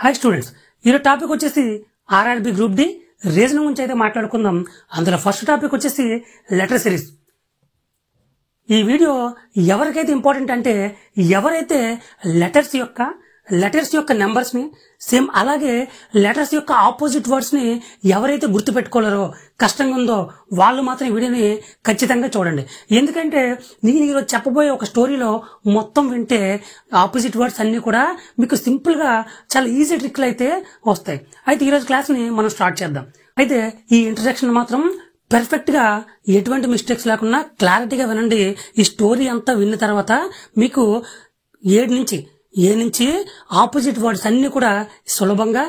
Hi students, ఈరోజు topic వచ్చేసి RRB group D reasoning గురించి అయితే మాట్లాడుకుందాం. అందులో ఫస్ట్ టాపిక్ వచ్చేసి లెటర్ సిరీస్. ఈ వీడియో ఎవరికైతే ఇంపార్టెంట్ అంటే ఎవరైతే లెటర్స్ యొక్క నెంబర్స్ ని సేమ్ అలాగే లెటర్స్ యొక్క ఆపోజిట్ వర్డ్స్ ని ఎవరైతే గుర్తు పెట్టుకోలేరో, కష్టంగా ఉందో వాళ్ళు మాత్రం ఈ వీడియోని ఖచ్చితంగా చూడండి. ఎందుకంటే నేను ఈరోజు చెప్పబోయే ఒక స్టోరీలో మొత్తం వింటే ఆపోజిట్ వర్డ్స్ అన్ని కూడా మీకు సింపుల్ గా చాలా ఈజీ ట్రిక్లు అయితే వస్తాయి. అయితే ఈరోజు క్లాస్ ని మనం స్టార్ట్ చేద్దాం. అయితే ఈ ఇంట్రడక్షన్ మాత్రం పర్ఫెక్ట్ గా ఎటువంటి మిస్టేక్స్ లేకుండా క్లారిటీగా వినండి. ఈ స్టోరీ అంతా విన్న తర్వాత మీకు ఏ నుంచి ఆపోజిట్ వర్డ్స్ అన్ని కూడా సులభంగా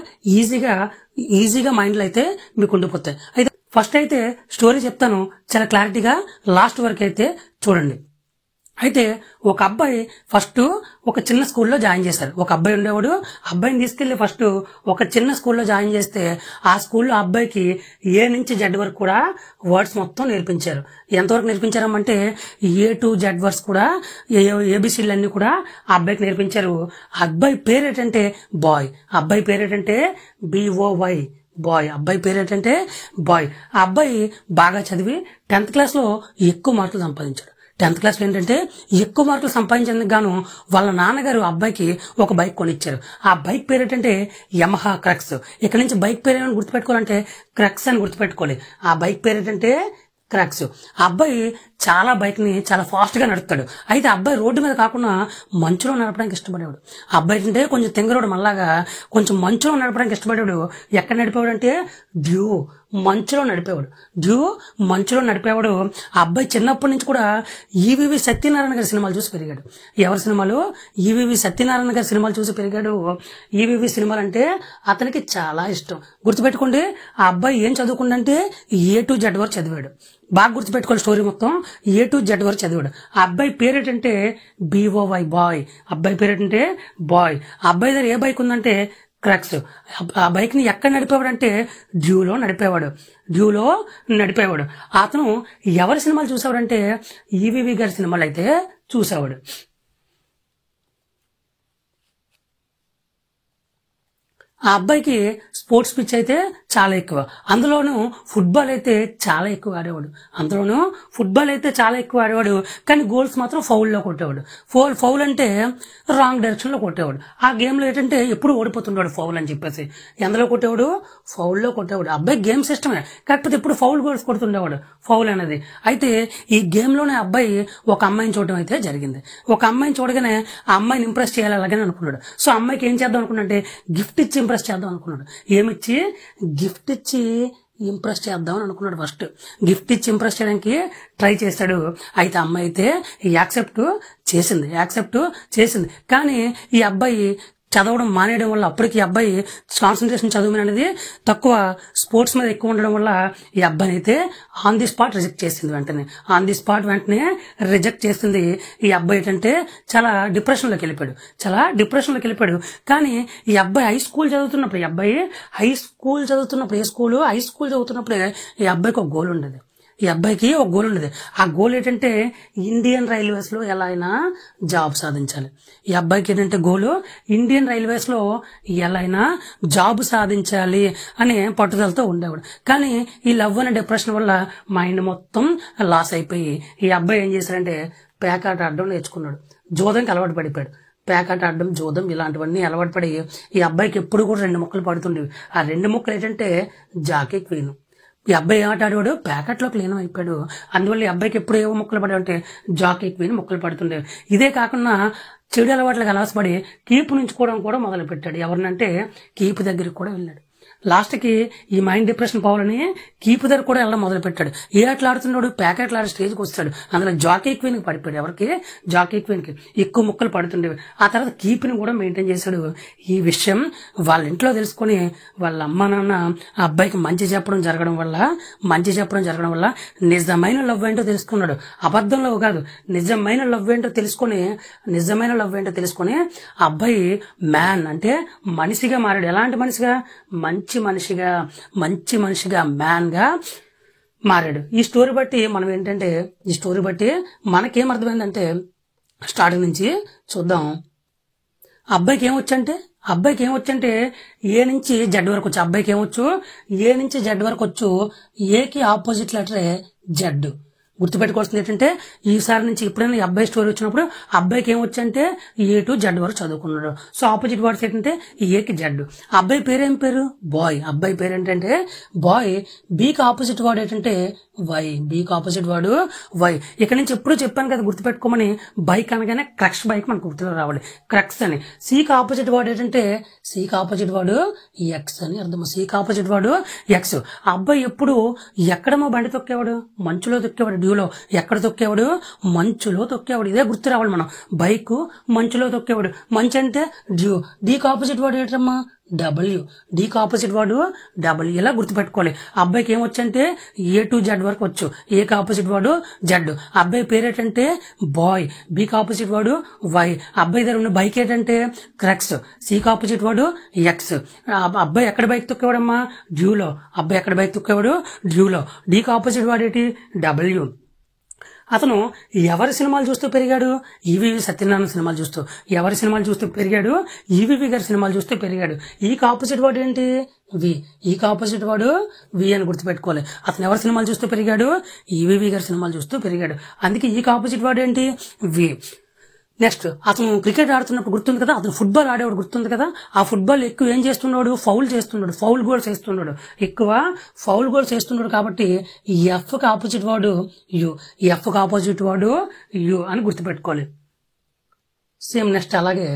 ఈజీగా మైండ్ లో అయితే మీకు ఉండిపోతాయి. అయితే ఫస్ట్ అయితే స్టోరీ చెప్తాను, చాలా క్లారిటీగా లాస్ట్ వరకు అయితే చూడండి. అయితే ఒక అబ్బాయి ఫస్ట్ ఒక చిన్న స్కూల్లో జాయిన్ చేశారు. ఒక అబ్బాయి ఉండేవాడు. అబ్బాయిని తీసుకెళ్లి ఫస్ట్ ఒక చిన్న స్కూల్లో జాయిన్ చేస్తే ఆ స్కూల్లో అబ్బాయికి ఏ నుంచి జెడ్ వరకు కూడా వర్డ్స్ మొత్తం నేర్పించారు. ఎంతవరకు నేర్పించారంటే ఏ టు జెడ్ వర్డ్స్ కూడా, ఏబిసిలు అన్ని కూడా ఆ అబ్బాయికి నేర్పించారు. అబ్బాయి పేరు ఏంటంటే బాయ్. అబ్బాయి పేరు ఏంటంటే BOY బాయ్. అబ్బాయి పేరు ఏంటంటే బాయ్. ఆ అబ్బాయి బాగా చదివి 10th క్లాస్ లో ఎక్కువ మార్కులు సంపాదించాడు. 10th క్లాస్ లో ఏంటంటే ఎక్కువ మార్కులు సంపాదించేందుకు గాను వాళ్ళ నాన్నగారు అబ్బాయికి ఒక బైక్ కొనిచ్చారు. ఆ బైక్ పేరు ఏంటంటే యమహా క్రక్స్. ఇక్కడ నుంచి బైక్ పేరు ఏమైనా గుర్తుపెట్టుకోవాలంటే క్రక్స్ అని గుర్తుపెట్టుకోవాలి. ఆ బైక్ పేరు ఏంటంటే క్రక్స్. ఆ అబ్బాయి చాలా బైక్ ని చాలా ఫాస్ట్ గా నడుపుతాడు. అయితే అబ్బాయి రోడ్డు మీద కాకుండా మంచులో నడపడానికి ఇష్టపడేవాడు. అబ్బాయి అంటే కొంచెం తెంగరోడు, మళ్ళాగా కొంచెం మంచులో నడపడానికి ఇష్టపడేవాడు. ఎక్కడ నడిపేవాడు అంటే మంచులో నడిపేవాడు. ఆ అబ్బాయి చిన్నప్పటి నుంచి కూడా ఈవీవి సత్యనారాయణ గారి సినిమాలు చూసి పెరిగాడు. ఎవరి సినిమాలు? ఈవీవి సత్యనారాయణ గారి సినిమాలు చూసి పెరిగాడు. ఈవీవి సినిమాలు అంటే అతనికి చాలా ఇష్టం. గుర్తుపెట్టుకోండి, ఆ అబ్బాయి ఏం చదువుకుంటే ఏ టు జెడ్ వరకు చదివాడు. బాగా గుర్తుపెట్టుకోవాలి స్టోరీ మొత్తం. ఏ టు జెడ్ వరకు చదివాడు. ఆ అబ్బాయి పేరేటంటే BOY బాయ్. అబ్బాయి పేరేటంటే బాయ్. ఆ అబ్బాయి దగ్గర ఏ బైక్ ఉందంటే క్రక్స్. ఆ బైక్ ని ఎక్కడ నడిపేవాడు అంటే డ్యూలో నడిపేవాడు. అతను ఎవరి సినిమాలు చూసేవాడంటే ఈవీవి గారి సినిమాలు అయితే చూసేవాడు. ఆ అబ్బాయికి స్పోర్ట్స్ పిచ్ అయితే చాలా ఎక్కువ. అందులోనూ ఫుట్బాల్ అయితే చాలా ఎక్కువ ఆడేవాడు. కానీ గోల్స్ మాత్రం ఫౌల్లో కొట్టేవాడు. ఫౌల్ అంటే రాంగ్ డైరెక్షన్ లో కొట్టేవాడు. ఆ గేమ్ లో ఏంటంటే ఎప్పుడు ఓడిపోతుండేవాడు ఫౌల్ అని చెప్పేసి. ఎందులో కొట్టేవాడు? ఫౌల్లో కొట్టేవాడు. అబ్బాయి గేమ్ సిస్టమే, కాకపోతే ఎప్పుడు ఫౌల్ గోల్స్ కొడుతుండేవాడు, ఫౌల్ అనేది. అయితే ఈ గేమ్ లోనే అబ్బాయి ఒక అమ్మాయిని చూడడం అయితే జరిగింది. ఒక అమ్మాయిని చూడగానే ఆ అమ్మాయిని ఇంప్రెస్ చేయాలి అలాగని అనుకున్నాడు. సో అమ్మాయికి ఏం చేద్దాం అనుకున్నాడంటే గిఫ్ట్ ఇచ్చి ఇంప్రెస్ చేద్దాం అనుకున్నాడు. ఏమిచ్చి? గిఫ్ట్ ఇచ్చి ఇంప్రెస్ చేద్దాం అని అనుకున్నాడు. ఫస్ట్ గిఫ్ట్ ఇచ్చి ఇంప్రెస్ చేయడానికి ట్రై చేశాడు. అయితే అమ్మాయి అయితే యాక్సెప్ట్ చేసింది. కానీ ఈ అబ్బాయి చదవడం మానేయడం వల్ల, అప్పటికి ఈ అబ్బాయి కాన్సన్ట్రేషన్ చదువు మీద అనేది తక్కువ, స్పోర్ట్స్ మీద ఎక్కువ ఉండడం వల్ల ఈ అబ్బాయిని అయితే ఆన్ ది స్పాట్ రిజెక్ట్ చేసింది. వెంటనే రిజెక్ట్ చేసింది. ఈ అబ్బాయి ఏంటంటే చాలా డిప్రెషన్ లోకి వెళ్ళిపోయాడు. కానీ ఈ అబ్బాయి హై స్కూల్ చదువుతున్నప్పుడు ఈ అబ్బాయికి ఒక గోల్ ఉండేది. ఆ గోల్ ఏంటంటే ఇండియన్ రైల్వేస్ లో ఎలా అయినా జాబ్ సాధించాలి. ఈ అబ్బాయికి ఏంటంటే గోల్ ఇండియన్ రైల్వేస్ లో ఎలా అయినా జాబ్ సాధించాలి అనే పట్టుదలతో ఉండేవాడు. కానీ ఈ లవ్ అనే డిప్రెషన్ వల్ల మైండ్ మొత్తం లాస్ అయిపోయి ఈ అబ్బాయి ఏం చేశాడంటే పేకాట ఆడడం నేర్చుకున్నాడు. జోదంకి అలవాటు పడిపోయాడు. పేకాట ఆడడం, జోదం ఇలాంటివన్నీ అలవాటు పడి ఈ అబ్బాయికి ఎప్పుడు కూడా 2 ముక్కలు పడుతుండేవి. ఆ 2 ముక్కలు ఏంటంటే జాకీ క్వీన్. ఈ అబ్బాయి ఆట ఆడేవాడు, ప్యాకెట్లోకి లీనం అయిపోయాడు. అందువల్ల ఈ అబ్బాయికి ఎప్పుడు ఏవో ముక్కలు పడేవంటే జాకీ క్వీన్ ముక్కలు పడుతుండేవి. ఇదే కాకుండా చెడు అలవాట్లకు అలవాటుపడి కీపు నుంచుకోవడం కూడా మొదలు పెట్టాడు. ఎవరినంటే కీపు దగ్గరికి కూడా వెళ్ళాడు. లాస్ట్ కి ఈ మైండ్ డిప్రెషన్ పోవాలని కీపు దగ్గర కూడా వెళ్ళడం మొదలు పెట్టాడు. ఏ ఆటలు ఆడుతున్నాడు? ప్యాకెట్లు ఆడే స్టేజ్కి వస్తాడు. అందులో జాకీ క్వీన్ కి పడిపోయాడు. ఎవరికి? జాకీ క్వీన్ కి ఎక్కువ ముక్కలు పడుతుండేవి. ఆ తర్వాత కీపుని కూడా మెయింటైన్ చేశాడు. ఈ విషయం వాళ్ళ ఇంట్లో తెలుసుకుని వాళ్ళ అమ్మ నాన్న ఆ అబ్బాయికి మంచి చెప్పడం జరగడం వల్ల నిజమైన లవ్ ఏంటో తెలుసుకున్నాడు. అబద్ధం లవ్ కాదు, నిజమైన లవ్ ఏంటో తెలుసుకొని ఆ అబ్బాయి మ్యాన్ అంటే మనిషిగా మారాడు. ఎలాంటి మనిషిగా? మంచి మనిషిగా మ్యాన్ గా మారాడు. ఈ స్టోరీ బట్టి మనకేం అర్థమైందంటే స్టార్టింగ్ నుంచి చూద్దాం. అబ్బాయికి ఏమొచ్చంటే అబ్బాయికి ఏమొచ్చంటే ఏ నుంచి జెడ్ వరకు వచ్చు. అబ్బాయికి ఏమొచ్చు, ఏ నుంచి జెడ్ వరకు వచ్చు. ఏకి ఆపోజిట్ లెటరే జెడ్. గుర్తుపెట్టుకోవాల్సింది ఏంటంటే ఈసారి నుంచి ఎప్పుడైనా ఈ అబ్బాయి స్టోరీ వచ్చినప్పుడు అబ్బాయికి ఏమొచ్చంటే ఏ టు జెడ్ వరకు చదువుకున్నాడు. సో ఆపోజిట్ వర్డ్స్ ఏంటంటే ఏకి జెడ్. అబ్బాయి పేరు ఏం పేరు? బాయ్. అబ్బాయి పేరు ఏంటంటే బాయ్. బీకి ఆపోజిట్ వర్డ్ ఏంటంటే వై. బీకి ఆపోజిట్ వర్డ్ వై. ఇక్కడ నుంచి ఎప్పుడు చెప్పాను కదా గుర్తుపెట్టుకోమని. బైక్ అనగానే క్రక్స్ బైక్ మనకు గుర్తులో రావాలి, క్రక్స్ అని. సీకి ఆపోజిట్ వర్డ్ ఏంటంటే సీకి ఆపోజిట్ వర్డ్ ఎక్స్ అని అర్థం. సీకి ఆపోజిట్ వర్డ్ ఎక్స్. ఆ అబ్బాయి ఎప్పుడు ఎక్కడమో బండి తొక్కేవాడు, మంచులో తొక్కేవాడు. డ్యూలో ఎక్కడ తొక్కేవాడు? మంచులో తొక్కేవాడు. ఇదే గుర్తు రావాలి మనం. బైక్ మంచులో తొక్కేవాడు. మంచు అంటే డ్యూ. డీకి ఆపోజిట్ వర్డ్ ఏంటమ్మా? డబ్ల్యూ. డీకి ఆపోజిట్ వర్డ్ డబ్ల్యూ. ఇలా గుర్తుపెట్టుకోవాలి. అబ్బాయికి ఏమొచ్చంటే ఏ టు జెడ్ వరకు వచ్చు. ఏకి ఆపోజిట్ వర్డ్ జెడ్. అబ్బాయి పేరు ఏంటంటే బాయ్. బీకి ఆపోజిట్ వర్డ్ వై. అబ్బాయి దగ్గర ఉన్న బైక్ ఏంటంటే క్రక్స్. సీకి ఆపోజిట్ వర్డ్ ఎక్స్. అబ్బాయి ఎక్కడ బైక్ తొక్కేవాడమ్మా? డ్యూలో. అబ్బాయి ఎక్కడ బైక్ తొక్కేవాడు? డ్యూలో. డీకి ఆపోజిట్ వర్డ్ ఏంటి? డబ్ల్యూ. అతను ఎవరి సినిమాలు చూస్తూ పెరిగాడు? ఈవీవి సత్యనారాయణ సినిమాలు చూస్తూ. ఎవరి సినిమాలు చూస్తూ పెరిగాడు? ఈవీవి గారి సినిమాలు చూస్తూ పెరిగాడు. ఈకి ఆపోజిట్ వర్డ్ ఏంటి? వి. ఈకి ఆపోజిట్ వర్డ్ వి అని గుర్తుపెట్టుకోవాలి. అతను ఎవరి సినిమాలు చూస్తూ పెరిగాడు? ఈవీవి గారి సినిమాలు చూస్తూ పెరిగాడు. అందుకే ఈకి ఆపోజిట్ వర్డ్ ఏంటి? వి. నెక్స్ట్, అతను క్రికెట్ ఆడుతున్నప్పుడు గుర్తుంది కదా, అతను ఫుట్బాల్ ఆడేవాడు గుర్తుంది కదా. ఆ ఫుట్బాల్ ఎక్కువ ఏం చేస్తున్నాడు? ఫౌల్ చేస్తున్నాడు, ఫౌల్ గోల్స్ వేస్తున్నాడు. ఎక్కువ ఫౌల్ గోల్స్ వేస్తున్నాడు కాబట్టి ఎఫ్ కి ఆపోజిట్ వర్డ్ యు. ఎఫ్ కి ఆపోజిట్ వర్డ్ యు అని గుర్తుపెట్టుకోవాలి. సేమ్ నెక్స్ట్ అలాగే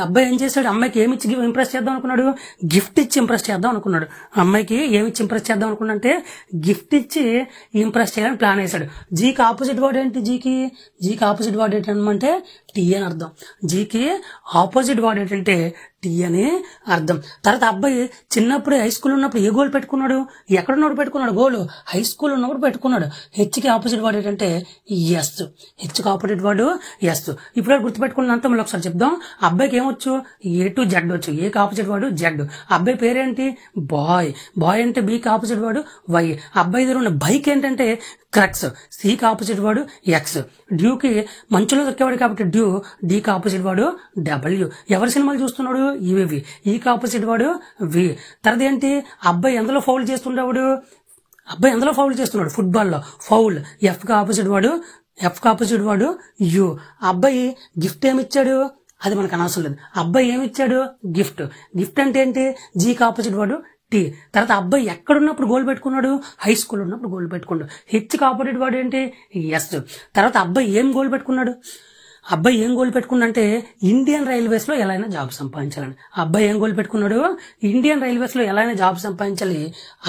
అబ్బాయి ఏం చేశాడు? అమ్మాయికి ఏమి ఇచ్చి ఇంప్రెస్ చేద్దాం అనుకున్నాడు? గిఫ్ట్ ఇచ్చి ఇంప్రెస్ చేద్దాం అనుకున్నాడు. అమ్మాయికి ఏమి ఇచ్చి ఇంప్రెస్ చేద్దాం అనుకున్నాడంటే గిఫ్ట్ ఇచ్చి ఇంప్రెస్ చేయాలని ప్లాన్ వేశాడు. జీకి ఆపోజిట్ వర్డ్ ఏంటి? జీకి ఆపోజిట్ వర్డ్ ఏంటంటే టీ అని అర్థం. జీకి ఆపోజిట్ వర్డ్ ఏంటంటే టీ అని అర్థం. తర్వాత అబ్బాయి చిన్నప్పుడు హై స్కూల్ ఉన్నప్పుడు ఏ గోల్ పెట్టుకున్నాడు? ఎక్కడున్నప్పుడు పెట్టుకున్నాడు గోల్? హై స్కూల్ ఉన్నప్పుడు పెట్టుకున్నాడు. హెచ్కి ఆపోజిట్ వర్డ్ ఏంటంటే ఎస్. హెచ్కి ఆపోజిట్ వర్డ్ ఎస్. ఇప్పుడు గుర్తుపెట్టుకున్నంత మళ్ళీ ఒకసారి చెప్దాం. అబ్బాయికి ఏమొచ్చు? ఏ టు జెడ్ వచ్చు. ఏకి ఆపోజిట్ వర్డ్ జెడ్. అబ్బాయి పేరేంటి? బాయ్. బాయ్ అంటే బీకి ఆపోజిట్ వర్డ్ వై. అబ్బాయి దగ్గర ఉన్న బైక్ ఏంటంటే క్రక్స్. సీకి ఆపోజిట్ వర్డ్ ఎక్స్. డ్యూకి మంచులో దొక్కేవాడు కాబట్టి డ్యూ. డీకి ఆపోజిట్ వర్డ్ డబ్ల్యూ. ఎవరి సినిమాలు చూస్తున్నాడు? ఈవీవి. ఈకి ఆపోజిట్ వర్డ్ వి. తర్వాత ఏంటి? అబ్బాయి ఎందులో ఫౌల్ చేస్తుండేవాడు? అబ్బాయి ఎందులో ఫౌల్ చేస్తున్నాడు? ఫుట్బాల్లో ఫౌల్. ఎఫ్కి ఆపోజిట్ వర్డ్ యు. అబ్బాయి గిఫ్ట్ ఏమిచ్చాడు? అది మనకు అనవసరం లేదు. అబ్బాయి ఏమిచ్చాడు? గిఫ్ట్. గిఫ్ట్ అంటే ఏంటి? జీకి ఆపోజిట్ వర్డ్ టీ. తర్వాత అబ్బాయి ఎక్కడున్నప్పుడు గోల్ పెట్టుకున్నాడు? హై స్కూల్ ఉన్నప్పుడు గోల్ పెట్టుకున్నాడు. హెచ్కి ఆపోజిట్ వర్డ్ ఏంటి? ఎస్. తర్వాత అబ్బాయి ఏం గోల్ పెట్టుకున్నాడు? అంటే ఇండియన్ రైల్వేస్ లో ఎలా అయినా జాబ్ సంపాదించాలని. అబ్బాయి ఏం గోల్ పెట్టుకున్నాడు? ఇండియన్ రైల్వేస్ లో ఎలా అయినా జాబ్ సంపాదించాలి.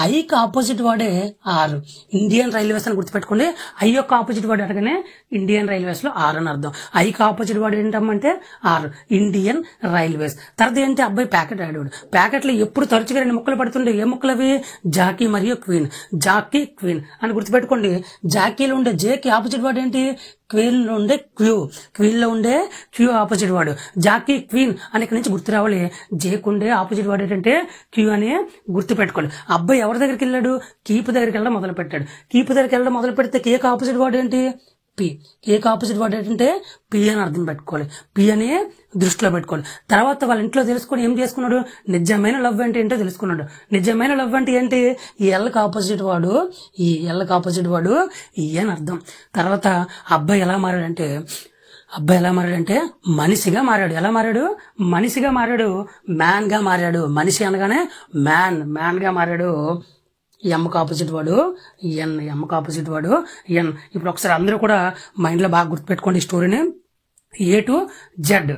ఐకి ఆపోజిట్ వర్డే ఆర్. ఇండియన్ రైల్వేస్ అని గుర్తుపెట్టుకోండి. ఐ యొక్క ఆపోజిట్ వర్డ్ అనగానే ఇండియన్ రైల్వేస్ లో ఆర్ అని అర్థం. ఐకి ఆపోజిట్ వర్డ్ ఏంటంటే ఆర్, ఇండియన్ రైల్వేస్. తర్వాత ఏంటి? అబ్బాయి ప్యాకెట్ ఆడేవాడు. ప్యాకెట్ లో ఎప్పుడు తరచుగా 2 ముక్కలు పడుతుండే. ఏ ముక్కలు అవి? జాకీ మరియు క్వీన్. జాకీ క్వీన్ అని గుర్తుపెట్టుకోండి. జాకీలో ఉండే జేకి ఆపోజిట్ వర్డ్ ఏంటి? క్వీన్ లో ఉండే క్యూ. క్వీన్ లో ఉండే Q opposite word. Jockey queen అని ఇక్కడ నుంచి గుర్తు రావాలి. జేకు ఉండే ఆపోజిట్ వర్డ్ ఏంటంటే క్యూ అని గుర్తు పెట్టుకోవాలి. అబ్బాయి ఎవరి దగ్గరికి వెళ్ళాడు? కీప్ దగ్గరికి వెళ్ళడం మొదలు పెట్టాడు. కీప్ దగ్గరికి వెళ్ళడం మొదలు పెడితే కేక్ ఆపోజిట్ వర్డ్ ఏంటి? పి. కేక్ ఆపోజిట్ వర్డ్ ఏంటంటే పి అని అర్థం పెట్టుకోవాలి. పి అని దృష్టిలో పెట్టుకోవాలి. తర్వాత వాళ్ళ ఇంట్లో తెలుసుకొని ఏం చేసుకున్నాడు? నిజమైన లవ్ అంటే ఏంటో తెలుసుకున్నాడు. నిజమైన లవ్ అంటే ఏంటి? ఎల్కి ఆపోజిట్ వర్డ్ ఈ. ఎల్కి ఆపోజిట్ వర్డ్ ఈ అని అర్థం. తర్వాత అబ్బాయి ఎలా మారాడంటే మనిషిగా మారాడు. ఎలా మారాడు? మనిషిగా మారాడు. మ్యాన్ గా మారాడు. మనిషి అనగానే మ్యాన్ గా మారాడు. ఎమ్కి ఆపోజిట్ వర్డ్ ఎన్. ఎమ్కి ఆపోజిట్ వర్డ్ ఎన్. ఇప్పుడు ఒకసారి అందరూ కూడా మైండ్ లో బాగా గుర్తుపెట్టుకోండి ఈ స్టోరీని. A to Z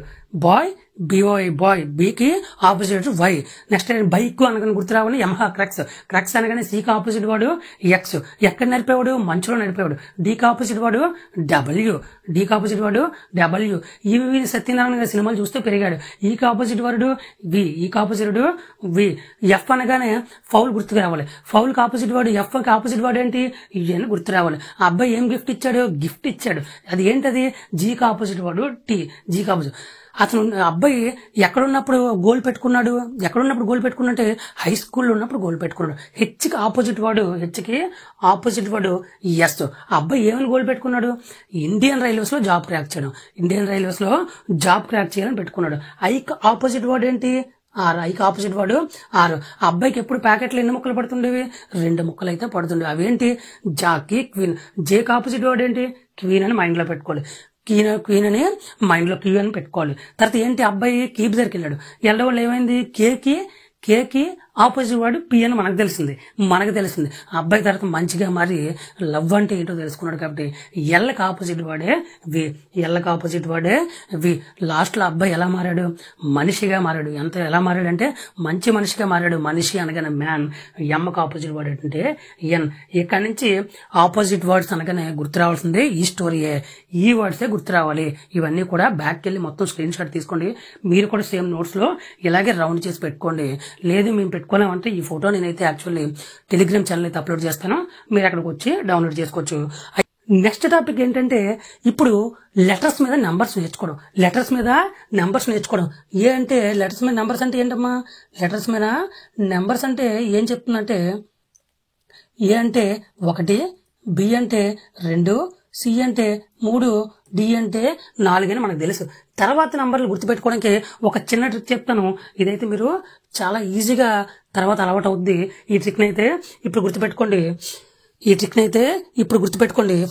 boy, B O Y boy. బీకి ఆపోజిట్ వై. నెక్స్ట్ బైక్ అనగానే గుర్తు రావాలి యమహా క్రక్స్. క్రక్స్ అనగానే సీకి ఆపోజిట్ వాడు ఎక్స్. ఎక్కడ నడిపేవాడు? మంచులో నడిపేవాడు. డీకి ఆపోజిట్ వాడు డబ్ల్యూ. డీకి ఆపోజిట్ వాడు డబ్ల్యూ. ఈవి సత్యనారాయణ గారి సినిమాలు చూస్తూ పెరిగాడు. ఈకి ఆపోజిట్ వాడు వి. ఈకి ఆపోజిట్ వి. ఎఫ్ అనగానే ఫౌల్ గుర్తుకు రావాలి. ఫౌల్ కి ఆపోజిట్ వాడు ఎఫ్ కి ఆపోజిట్ వాడు ఏంటి? అని గుర్తు రావాలి. ఆ అబ్బాయి ఏం గిఫ్ట్ ఇచ్చాడు? గిఫ్ట్ ఇచ్చాడు. అది ఏంటది? జీకి ఆపోజిట్ వాడు టీ. జీకి ఆపోజిట్. అతను అబ్బాయి ఎక్కడున్నప్పుడు గోల్ పెట్టుకున్నట్టే హై స్కూల్లో ఉన్నప్పుడు గోల్ పెట్టుకున్నాడు. హెచ్కి ఆపోజిట్ వాడు ఎస్. అబ్బాయి ఏమని గోల్ పెట్టుకున్నాడు? ఇండియన్ రైల్వేస్ లో జాబ్ క్రాక్ చేయాలని పెట్టుకున్నాడు. ఐకి ఆపోజిట్ వాడు ఏంటి? ఐకి ఆపోజిట్ వాడు ఆరు. అబ్బాయికి ఎప్పుడు ప్యాకెట్లు ఎన్ని ముక్కలు పడుతుండేవి? 2 ముక్కలు అయితే పడుతుండేవి. అవేంటి? Jackie queen. జేకి ఆపోజిట్ వాడు ఏంటి? క్వీన్ అని మైండ్ లో పెట్టుకోవాలి. క్వీన్ అని మైండ్ లో క్యూ అని పెట్టుకోవాలి. తర్వాత ఏంటి? అబ్బాయి కీప్ దగ్గరికి వెళ్ళాడు. వెళ్ళడం వల్ల ఏమైంది? కేకి ఆపోజిట్ వాడు పి అని మనకు తెలిసింది. అబ్బాయి తర్వాత మంచిగా మరి లవ్ అంటే ఏంటో తెలుసుకున్నాడు. కాబట్టి ఎల్లకి ఆపోజిట్ వాడే వి. లాస్ట్ లో అబ్బాయి ఎలా మారాడు? మనిషిగా మారాడు. ఎలా మారాడు అంటే మంచి మనిషిగా మారాడు. మనిషి అనగానే మ్యాన్. ఎమ్మకి ఆపోజిట్ వర్డ్ అంటే ఎన్. ఇక్కడ నుంచి ఆపోజిట్ వర్డ్స్ అనగానే గుర్తు రావాల్సిందే ఈ స్టోరీయే. ఈ వర్డ్సే గుర్తు రావాలి. ఇవన్నీ కూడా బ్యాక్ వెళ్ళి మొత్తం స్క్రీన్ షాట్ తీసుకోండి. మీరు కూడా సేమ్ నోట్స్ లో ఇలాగే రౌండ్ చేసి పెట్టుకోండి. లేదు మేము పెట్టుకోలేమంటే ఈ ఫోటో నేనైతే యాక్చువల్లీ టెలిగ్రామ్ ఛానల్ అయితే అప్లోడ్ చేస్తాను. మీరు అక్కడికి వచ్చి డౌన్లోడ్ చేసుకోవచ్చు. నెక్స్ట్ టాపిక్ ఏంటంటే ఇప్పుడు లెటర్స్ మీద నెంబర్స్ నేర్చుకోవడం. ఏ అంటే లెటర్స్ మీద నెంబర్స్ అంటే ఏంటమ్మా? లెటర్స్ మీద నెంబర్స్ అంటే ఏం చెప్తుందంటే ఏ అంటే 1, బి అంటే 2, సి అంటే 3, డి అంటే 4 అని మనకు తెలుసు. తర్వాత నంబర్లు గుర్తుపెట్టుకోవడానికి ఒక చిన్న ట్రిక్ చెప్తాను. ఇదైతే మీరు చాలా ఈజీగా తర్వాత అలవాటు అవుద్ది. ఈ ట్రిక్ నైతే ఇప్పుడు గుర్తుపెట్టుకోండి.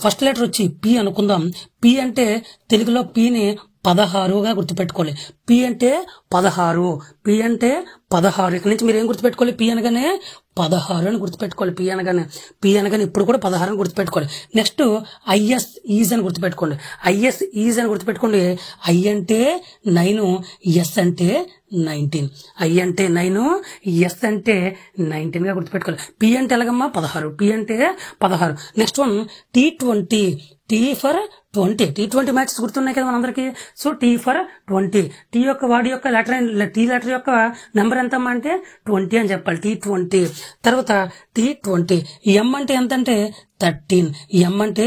ఫస్ట్ లెటర్ వచ్చి పి అనుకుందాం. పి అంటే తెలుగులో పిని 16గా గుర్తుపెట్టుకోవాలి. పి అంటే 16. ఇక్కడ నుంచి మీరు ఏం గుర్తుపెట్టుకోవాలి? పి అనగానే 16 అని గుర్తుపెట్టుకోవాలి. పి అనగానే ఇప్పుడు కూడా 16 అని గుర్తుపెట్టుకోవాలి. నెక్స్ట్ ఐఎస్ ఈజ్ అని గుర్తుపెట్టుకోండి. ఐ అంటే 9, ఎస్ అంటే 19. ఐ అంటే 9, ఎస్ అంటే 19 గా గుర్తుపెట్టుకోవాలి. పి అంటే ఎలాగమ్మా? 16. పి అంటే 16. Next one T20. Tea for 20. T20 matches గుర్తున్నాయి కదా మనందరికి. So tea for 20. వాడి యొక్క లెటర్ యొక్క నెంబర్ ఎంతమ్మా అంటే 20 అని చెప్పాలి. T20. తర్వాత T20. ఎం అంటే ఎంత అంటే 13. ఎం అంటే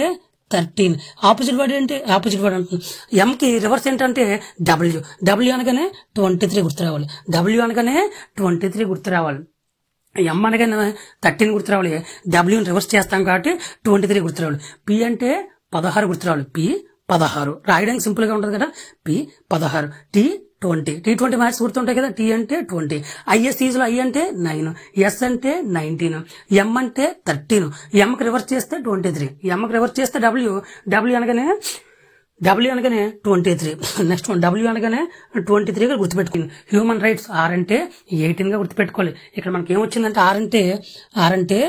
13. ఆపోజిట్ వర్డ్ అంటుంది. ఎంకి రివర్స్ ఏంటంటే డబ్ల్యూ అనగానే 23 గుర్తు రావాలి. ఎం అనగానే 13 గుర్తు రావాలి. డబ్ల్యూని రివర్స్ చేస్తాం కాబట్టి 23 గుర్తు రావాలి. పి అంటే 16 గుర్తు రావాలి. పి 16 రాయడానికి సింపుల్ గా ఉంటుంది కదా. పి 16. T20 మ్యాథ్స్ గుర్తుంటాయి కదా. టీ అంటే 20. ఐఎస్ఈజ్ లో ఐ అంటే 9, ఎస్ అంటే 19, ఎం అంటే 13. ఎంకి రివర్స్ చేస్తే 23. ఎంకి రివర్స్ చేస్తే డబ్ల్యూ అనగానే 23. నెక్స్ట్ వన్ డబ్ల్యూ అనగానే 23గా గుర్తుపెట్టుకోండి. హ్యూమన్ రైట్స్ ఆర్ అంటే 18గా గుర్తుపెట్టుకోవాలి. ఇక్కడ మనకి ఏమొచ్చిందంటే ఆర్ అంటే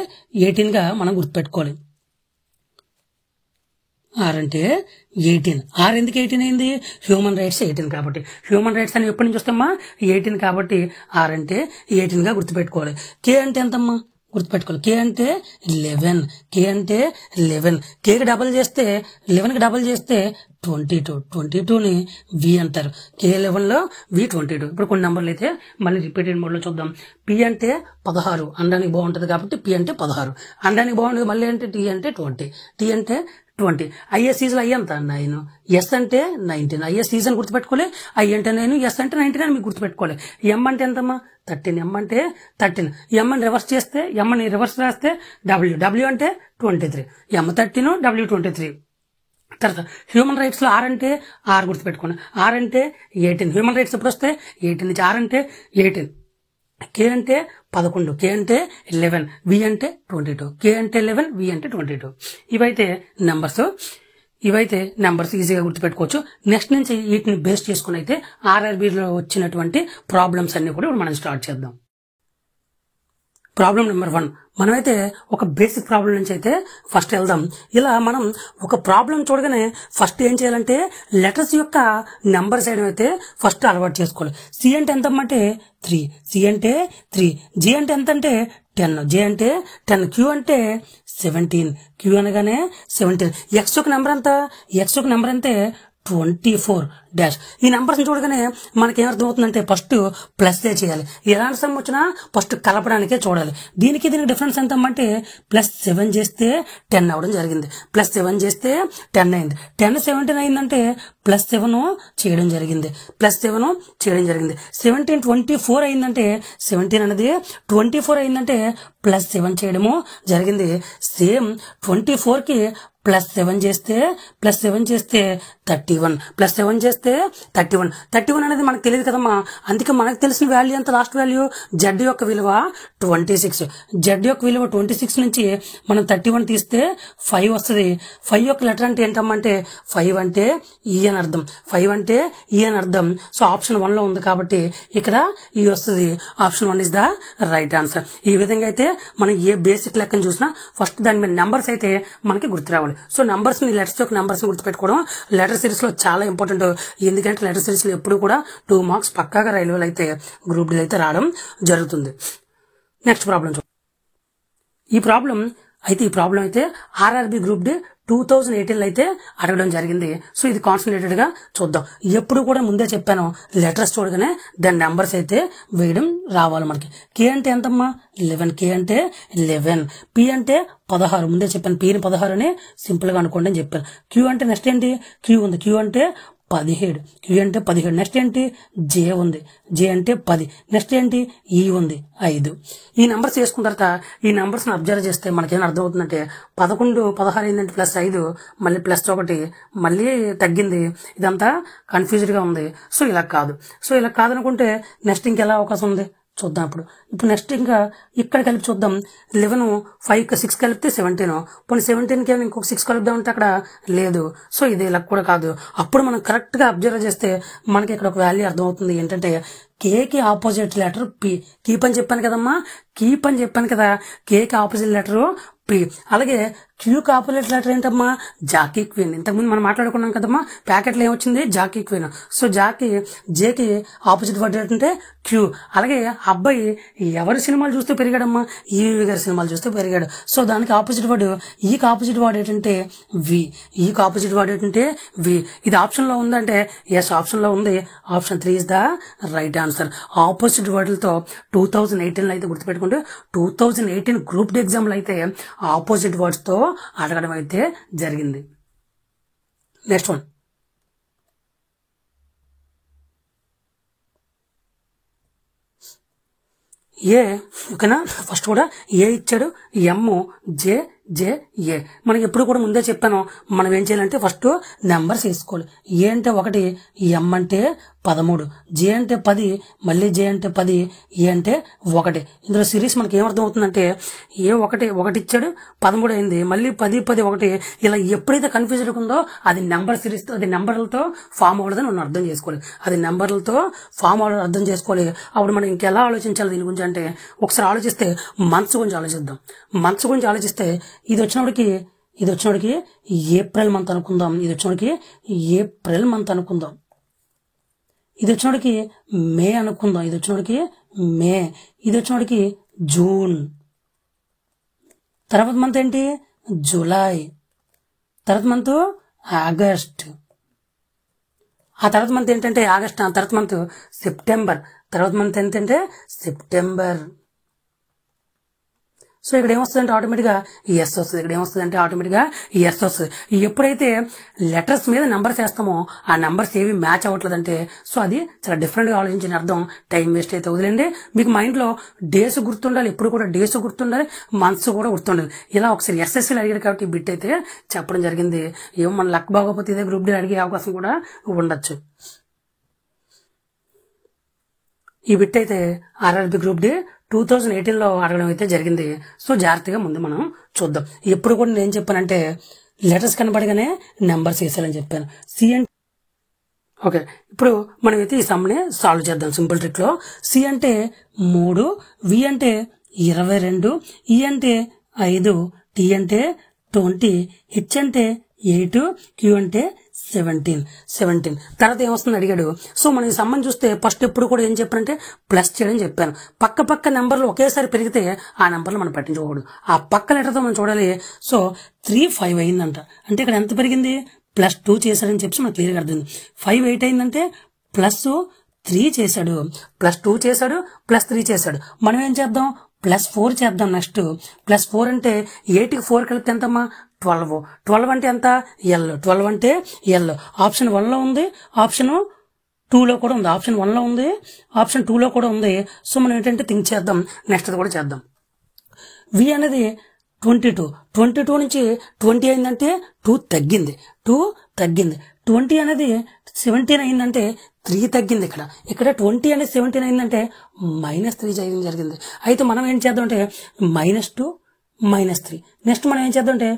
18గా మనం గుర్తుపెట్టుకోవాలి. ఆర్ అంటే 18. ఆర్ ఎందుకు 18 అయింది? హ్యూమన్ రైట్స్ 18 కాబట్టి. హ్యూమన్ రైట్స్ అని ఎప్పటి నుంచి వస్తామా? 18 కాబట్టి ఆర్ అంటే 18గా గుర్తుపెట్టుకోవాలి. కే అంటే ఎంతమ్మా? గుర్తుపెట్టుకోవాలి. కే అంటే 11. కేకి డబల్ చేస్తే 11కి డబల్ చేస్తే 22. 22ని వి అంటారు. K11 లో V22. ఇప్పుడు కొన్ని నెంబర్లు అయితే మళ్ళీ రిపీటెడ్ మోడ్ లో చూద్దాం. పి అంటే 16 అనడానికి బాగుంటది కాబట్టి పి అంటే 16 అనడానికి బాగుంటుంది. మళ్ళీ అంటే టీ అంటే 20. టీ అంటే 20. ఐఎస్ఈజ్ లో ఐ ఎంత 9, ఎస్ అంటే 19. ఐఎస్ఈజ్ అని గుర్తుపెట్టుకోవాలి. ఐ అంటే 9, ఎస్ అంటే 19 అని మీకు గుర్తుపెట్టుకోవాలి. ఎం అంటే ఎంతమ్మా? 13. ఎం అంటే 13. ఎం అని రివర్స్ రాస్తే డబ్ల్యూ అంటే 23. ఎం 13, డబ్ల్యూ 23. తర్వాత హ్యూమన్ రైట్స్ లో ఆర్ గుర్తుపెట్టుకోండి. ఆర్ అంటే 18. హ్యూమన్ రైట్స్ ఎప్పుడు వస్తే 18 నుంచి. ఆర్ అంటే 18. కే అంటే 11. కే అంటే 11. వి అంటే 22. కే అంటే 11, వి అంటే 22. ఇవైతే నెంబర్స్ ఈజీగా గుర్తుపెట్టుకోవచ్చు. నెక్స్ట్ నుంచి వీటిని బేస్ చేసుకుని అయితే ఆర్ఆర్బీలో వచ్చినటువంటి ప్రాబ్లమ్స్ అన్ని కూడా మనం స్టార్ట్ చేద్దాం. Problem number 1. మనమైతే ఒక బేసిక్ ప్రాబ్లం నుంచి అయితే ఫస్ట్ వెళ్దాం. ఇలా మనం ఒక ప్రాబ్లం చూడగానే ఫస్ట్ ఏం చేయాలంటే లెటర్స్ యొక్క నెంబర్ సైడ్ అయితే ఫస్ట్ అలవాటు చేసుకోవాలి. సి అంటే ఎంత అంటే 3. సి అంటే 3. జి అంటే ఎంత అంటే 10. జే అంటే 10. క్యూ అంటే 17. క్యూ అనగానే 17. ఎక్స్ యొక్క నెంబర్ ఎంత? ఎక్స్ యొక్క నెంబర్ అంటే 24 డాష్. ఈ నెంబర్స్ చూడగానే మనకి ఏమర్థం అవుతుందంటే ఫస్ట్ ప్లస్ చేయాలి. ఎలాంటి సమ్ వచ్చినా ఫస్ట్ కలపడానికే చూడాలి. దీనికి డిఫరెన్స్ ఎంత అంటే +7 చేస్తే 10 అవ్వడం జరిగింది. +7 చేస్తే 10 అయింది. 10 17 అయిందంటే +7 చేయడం జరిగింది. +7 చేయడం జరిగింది. 17 24 అయిందంటే 17 అనేది 24 అయిందంటే +7 చేయడము జరిగింది. సేమ్ 24కి +7 చేస్తే 31 +7 చేస్తే 31 అనేది మనకు తెలియదు కదమ్మా. అందుకే మనకు తెలిసిన వాల్యూ ఎంత, లాస్ట్ వాల్యూ జెడ్ యొక్క విలువ 26. జెడ్ యొక్క విలువ 26 నుంచి మనం 31 తీస్తే 5 వస్తుంది. 5 యొక్క లెటర్ అంటే ఏంటమ్మా అంటే 5 అంటే ఈ అని అర్థం. 5 అంటే ఈ అని అర్థం. సో ఆప్షన్ 1 లో ఉంది కాబట్టి ఇక్కడ ఈ వస్తుంది. Option 1 is the right answer. ఈ విధంగా అయితే మనం ఏ బేసిక్ లెక్కను చూసినా ఫస్ట్ దాని మీద నెంబర్స్ అయితే మనకి గుర్తు రావాలి. సో నెంబర్స్ ని, లెటర్స్ యొక్క నెంబర్స్ ని గుర్తుపెట్టుకోవడం లెటర్ సిరీస్ లో చాలా ఇంపార్టెంట్. ఎందుకంటే లెటర్ సిరీస్ లో ఎప్పుడు కూడా 2 మార్క్స్ పక్కాగా రైల్వేలు అయితే గ్రూప్ డి అయితే రావడం జరుగుతుంది. నెక్స్ట్ ప్రాబ్లం ఈ ప్రాబ్లం అయితే ఆర్ఆర్బి గ్రూప్ డి 2018 అయితే అడగడం జరిగింది. సో ఇది కాన్సన్ట్రేటెడ్ గా చూద్దాం. ఎప్పుడు కూడా ముందే చెప్పాను, లెటర్స్ చూడగానే దాని నెంబర్స్ అయితే వేయడం రావాలి మనకి. కే అంటే ఎంతమ్మా 11, కే అంటే 11, పి అంటే 16. ముందే చెప్పాను పిని 16 అని సింపుల్ గా అనుకోండి అని చెప్పాను. క్యూ అంటే నెక్స్ట్ ఏంటి, క్యూ ఉంది. క్యూ అంటే 17, క్యూ అంటే 17. నెక్స్ట్ ఏంటి జే ఉంది, జే అంటే 10. నెక్స్ట్ ఏంటి ఈ ఉంది 5. ఈ నెంబర్స్ వేసుకున్న తర్వాత ఈ నెంబర్స్ ని అబ్జర్వ్ చేస్తే మనకేం అర్థం అవుతుందంటే 11 16 అయిందంటే +5 మళ్ళీ +1 మళ్ళీ తగ్గింది. ఇదంతా కన్ఫ్యూజ్డ్ గా ఉంది. సో ఇలా కాదనుకుంటే నెక్స్ట్ ఇంకెలా అవకాశం ఉంది చూద్దాం. ఇప్పుడు నెక్స్ట్ ఇంకా ఇక్కడ కలిపి చూద్దాం. 11 5 6 కలిపితే 17. పోనీ 17కి ఇంకొక 6 కలుపుదాం అంటే అక్కడ లేదు. సో ఇది ఇలా కూడా కాదు. అప్పుడు మనం కరెక్ట్ గా అబ్జర్వ్ చేస్తే మనకి ఇక్కడ ఒక వాల్యూ అర్థం అవుతుంది. ఏంటంటే కేకి ఆపోజిట్ లెటర్ పి. కీప్ అని చెప్పాను కదమ్మా, కీప్ అని చెప్పాను కదా. కేకి ఆపోజిట్ లెటర్ పి. అలాగే క్యూకి ఆపోజిట్ లెటర్ ఏంటమ్మా జాకీ క్వీన్. ఇంతకుముందు మనం మాట్లాడుకున్నాం కదమ్మా, ప్యాకెట్లో ఏమొచ్చింది జాకీ క్వీన్. సో జేకి ఆపోజిట్ వర్డ్ ఏంటంటే క్యూ. అలాగే అబ్బాయి ఎవరి సినిమాలు చూస్తూ పెరిగాడమ్మా, ఈవి గారి సినిమాలు చూస్తూ పెరిగాడు. సో దానికి ఆపోజిట్ వర్డ్, ఈకి ఆపోజిట్ వర్డ్ ఏంటంటే వి. ఈకి ఆపోజిట్ వర్డ్ ఏంటంటే వి. ఇది ఆప్షన్ లో ఉందంటే ఎస్ ఆప్షన్ లో ఉంది. Option 3 is the right answer. Opposite వర్డ్లతో 2018 లో అయితే గుర్తుపెట్టుకుంటే 2018 గ్రూప్ డి ఎగ్జామ్ లో అయితే ఆపోజిట్ వర్డ్స్ తో అడగడం అయితే జరిగింది. నెక్స్ట్ వన్ ఏ. ఓకేనా, ఫస్ట్ కూడా ఏ ఇచ్చాడు, ఎమ్ జే జే ఏ. మనకి ఎప్పుడు కూడా ముందే చెప్పాను, మనం ఏం చేయాలంటే ఫస్ట్ నెంబర్స్ వేసుకోవాలి. ఏ అంటే 1, ఎం అంటే 13, జే అంటే 10, మళ్ళీ జే అంటే 10, ఏ అంటే 1. ఇందులో సిరీస్ మనకి ఏమర్థం అవుతుందంటే ఏ 1 ఇచ్చాడు 13 అయింది, మళ్ళీ 10 10 1. ఇలా ఎప్పుడైతే కన్ఫ్యూజన్ ఉందో అది నెంబర్ సిరీస్, అది నెంబర్లతో ఫామ్ అవ్వదని మనం అర్థం చేసుకోవాలి. అది నెంబర్లతో ఫామ్ అవ్వడం అర్థం చేసుకోవాలి. అప్పుడు మనం ఇంకెలా ఆలోచించాలి దీని గురించి అంటే ఒకసారి ఆలోచిస్తే మంత్స్ గురించి ఆలోచిద్దాం. మంత్స్ గురించి ఆలోచిస్తే ఇది వచ్చినోడికి ఏప్రిల్ మంత్ అనుకుందాం. ఇది వచ్చినోడికి ఏప్రిల్ మంత్ అనుకుందాం. ఇది వచ్చినోడికి మే అనుకుందాం. ఇది వచ్చినోడికి మే. ఇది వచ్చినోడికి జూన్. తర్వాత మంత్ ఏంటి జూలై. తర్వాత మంత్ ఆగస్ట్. ఆ తర్వాత మంత్ ఏంటంటే ఆగస్ట్. ఆ తర్వాత మంత్ సెప్టెంబర్. తర్వాత మంత్ ఏంటంటే సెప్టెంబర్. సో ఇక్కడ ఏమొస్తుందంటే ఆటోమేటిక్గా ఎస్ వస్తుంది. ఇక్కడ ఏమొస్తుందంటే ఆటోమేటిక్గా ఎస్ వస్తుంది. ఎప్పుడైతే లెటర్స్ మీద నెంబర్స్ వేస్తామో ఆ నెంబర్స్ ఏవి మ్యాచ్ అవ్వట్లేదంటే సో అది చాలా డిఫరెంట్గా ఆలోచించిన అర్థం. టైం వేస్ట్ అయితే వదిలేండి. మీకు మైండ్లో డేస్ గుర్తుండాలి, ఎప్పుడు కూడా డేస్ గుర్తుండాలి, మంత్స్ కూడా గుర్తుండాలి. ఇలా ఒకసారి ఎస్ఎస్సీలు అడిగారు కాబట్టి ఈ బిట్ అయితే చెప్పడం జరిగింది. ఏమో మన లక్ బాగోకపోతే ఇదే గ్రూప్ డి అడిగే అవకాశం కూడా ఉండొచ్చు. ఈ బిట్ అయితే ఆర్ఆర్బి గ్రూప్ డి 2018 లో అడగడం అయితే జరిగింది. సో జాగ్రత్తగా ముందు మనం చూద్దాం. ఎప్పుడు కూడా నేను చెప్పానంటే లెటర్స్ కనబడగానే నెంబర్స్ వేసాలని చెప్పాను. సి అంటే ఓకే, ఇప్పుడు మనం అయితే ఈ సమ్ని సాల్వ్ చేద్దాం సింపుల్ ట్రిక్ లో. సి అంటే 3, వి అంటే 22, ఈ అంటే 5, టీ అంటే 20, హెచ్ అంటే 8, క్యూ అంటే 17. తర్వాత ఏమొస్తుంది అడిగాడు. సో మనం ఈ సమ్మని చూస్తే ఫస్ట్ ఎప్పుడు కూడా ఏం చెప్పానంటే ప్లస్ చేయడం చెప్పాను. పక్క నెంబర్లు ఒకేసారి పెరిగితే ఆ నెంబర్లు మనం పట్టించుకోకూడదు. ఆ పక్క లెటర్తో మనం చూడాలి. సో 3 5 అయిందంట. అంటే ఇక్కడ ఎంత పెరిగింది +2 చేశాడని చెప్పి మనకు క్లియర్గా అర్థమైంది. 5 8 అయిందంటే +3 చేశాడు, +2 చేశాడు, +3 చేశాడు. మనం ఏం చేద్దాం, +4 చేద్దాం. నెక్స్ట్ +4 అంటే 8కి 4 కలిపితే ఎంతమ్మా 12. 12 అంటే ఎంత ఎల్, 12 అంటే ఎల్. ఆప్షన్ 1లో ఉంది, ఆప్షన్ 2లో కూడా ఉంది, ఆప్షన్ 1లో ఉంది, ఆప్షన్ 2లో కూడా ఉంది. సో మనం ఏంటంటే థింక్ చేద్దాం, నెక్స్ట్ కూడా చేద్దాం. వి అనేది 22 నుంచి 20 అయిందంటే 2 తగ్గింది, 20 అనేది 17 అయిందంటే 3 తగ్గింది. ఇక్కడ 20 అనేది 17 అయిందంటే -3 చేయడం జరిగింది. అయితే మనం ఏం చేద్దాం అంటే -2 -3. నెక్స్ట్ మనం ఏం చేద్దాం అంటే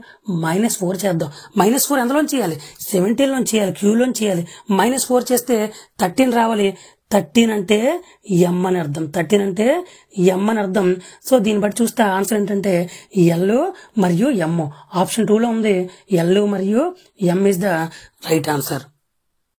-4 చేద్దాం. -4 ఎందులోంచి చేయాలి, 17లోంచి చేయాలి, క్యూలోంచి చేయాలి. -4 చేస్తే 13 రావాలి. 13 అంటే ఎం అని అర్థం, 13 అంటే ఎం అని అర్థం. సో దీన్ని బట్టి చూస్తే ఆన్సర్ ఏంటంటే ఎల్ మరియు ఎమ్. ఆప్షన్ 2లో ఉంది, ఎల్ మరియు ఎం ఇస్ ద రైట్ ఆన్సర్.